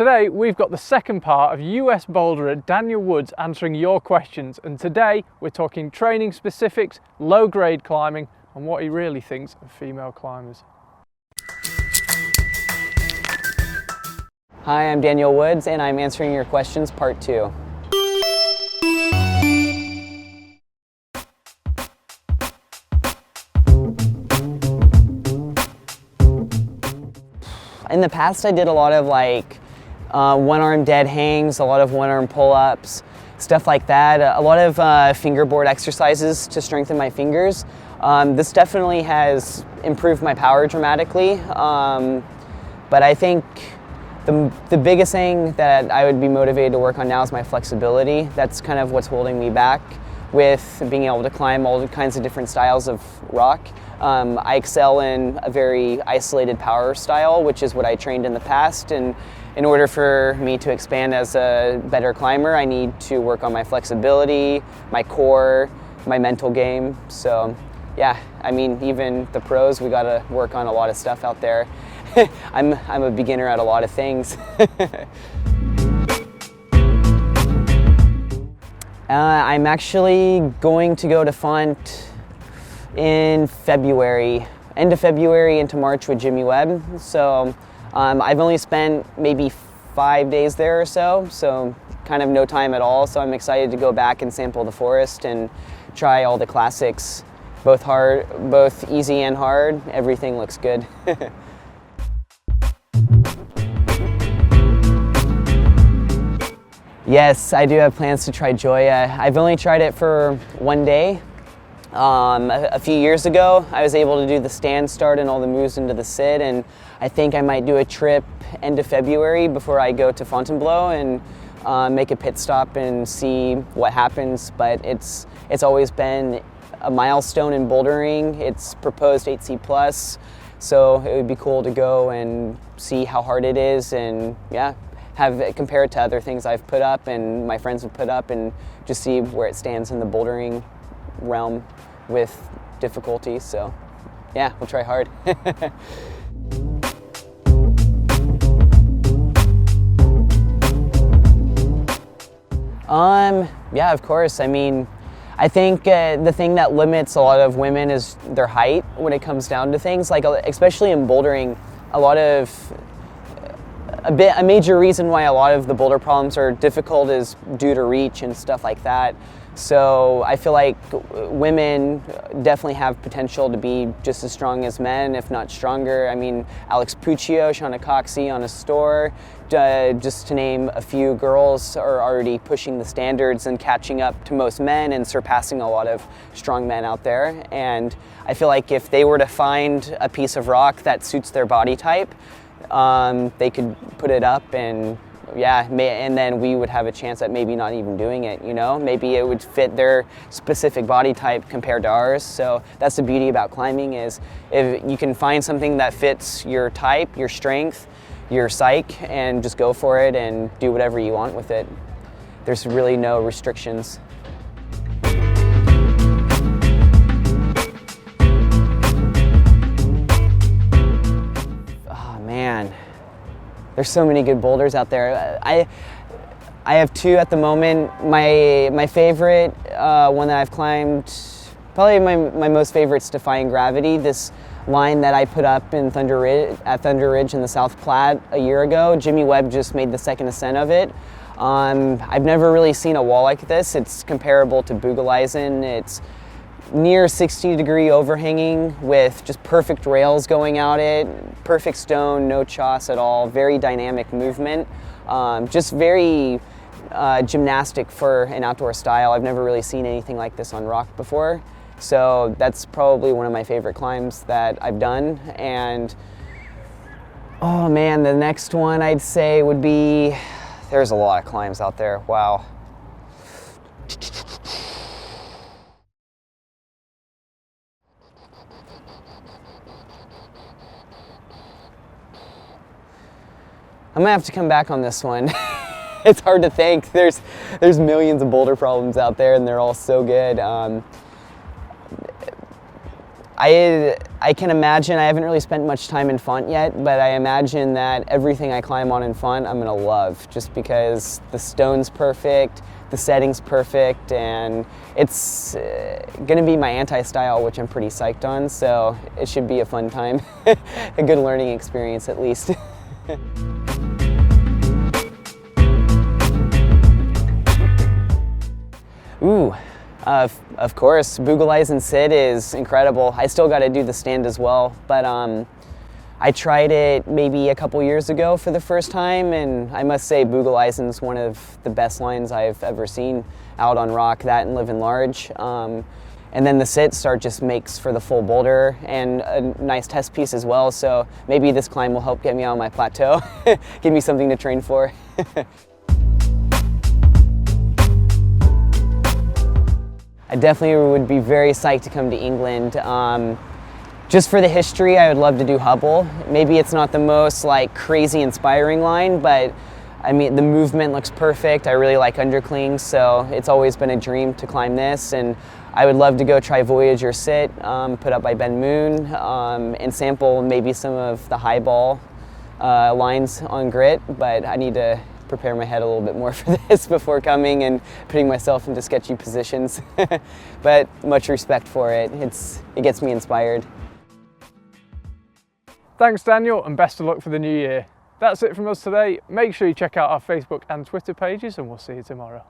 today we've got the second part of US boulderer Daniel Woods answering your questions, and today we're talking training specifics, low grade climbing and what he really thinks of female climbers. Hi, I'm Daniel Woods and I'm answering your questions part 2. In the past, I did a lot of one-arm dead hangs, a lot of one-arm pull-ups, stuff like that. A lot of fingerboard exercises to strengthen my fingers. This definitely has improved my power dramatically, but I think the biggest thing that I would be motivated to work on now is my flexibility. That's kind of what's holding me back with being able to climb all kinds of different styles of rock. I excel in a very isolated power style, which is what I trained in the past, and in order for me to expand as a better climber, I need to work on my flexibility, my core, my mental game. So yeah, I mean, even the pros, we gotta work on a lot of stuff out there. I'm a beginner at a lot of things. I'm actually going to go to Font in February, end of February into March with Jimmy Webb. So I've only spent maybe 5 days there or so kind of no time at all. So I'm excited to go back and sample the forest and try all the classics, both easy and hard. Everything looks good. Yes, I do have plans to try Gioia. I've only tried it for 1 day. A few years ago, I was able to do the stand start and all the moves into the sit, and I think I might do a trip end of February before I go to Fontainebleau and make a pit stop and see what happens. But it's always been a milestone in bouldering. It's proposed 8C+, so it would be cool to go and see how hard it is, and yeah, have it compared to other things I've put up and my friends have put up, and just see where it stands in the bouldering realm with difficulty. So yeah, we'll try hard. Yeah, of course. I mean, I think the thing that limits a lot of women is their height when it comes down to things, like especially in bouldering. A major reason why a lot of the boulder problems are difficult is due to reach and stuff like that. So I feel like women definitely have potential to be just as strong as men, if not stronger. I mean, Alex Puccio, Shauna Coxey on a store, just to name a few girls, are already pushing the standards and catching up to most men and surpassing a lot of strong men out there. And I feel like if they were to find a piece of rock that suits their body type, they could put it up, and yeah, and then we would have a chance at maybe not even doing it, you know? Maybe it would fit their specific body type compared to ours. So that's the beauty about climbing, is if you can find something that fits your type, your strength, your psyche, and just go for it and do whatever you want with it. There's really no restrictions. Man, there's so many good boulders out there. I have 2 at the moment. My favorite one that I've climbed, probably my most favorite, is Defying Gravity. This line that I put up in Thunder Ridge in the South Platte a year ago. Jimmy Webb just made the second ascent of it. I've never really seen a wall like this. It's comparable to Bügeleisen. It's near 60-degree overhanging with just perfect rails going out it, perfect stone, no choss at all, very dynamic movement, just very gymnastic for an outdoor style. I've never really seen anything like this on rock before, so that's probably one of my favorite climbs that I've done. And oh man, the next one I'd say would be, there's a lot of climbs out there, wow. I'm gonna have to come back on this one. It's hard to think. There's millions of boulder problems out there, and they're all so good. I can imagine, I haven't really spent much time in Font yet, but I imagine that everything I climb on in Font I'm gonna love, just because the stone's perfect, the setting's perfect, and it's gonna be my anti-style, which I'm pretty psyched on, so it should be a fun time. A good learning experience at least. Ooh. Of course, Bügeleisen sit is incredible. I still got to do the stand as well, but I tried it maybe a couple years ago for the first time, and I must say Bügeleisen is one of the best lines I've ever seen out on rock, that and living large. And then the sit start just makes for the full boulder and a nice test piece as well, so maybe this climb will help get me on my plateau, give me something to train for. I definitely would be very psyched to come to England. Just for the history, I would love to do Hubble. Maybe it's not the most like crazy inspiring line, but I mean, the movement looks perfect. I really like underclings, so it's always been a dream to climb this. And I would love to go try Voyager sit, put up by Ben Moon, and sample maybe some of the high ball lines on grit, but I need to prepare my head a little bit more for this before coming and putting myself into sketchy positions. But much respect for it. It gets me inspired. Thanks Daniel, and best of luck for the new year. That's it from us today. Make sure you check out our Facebook and Twitter pages, and we'll see you tomorrow.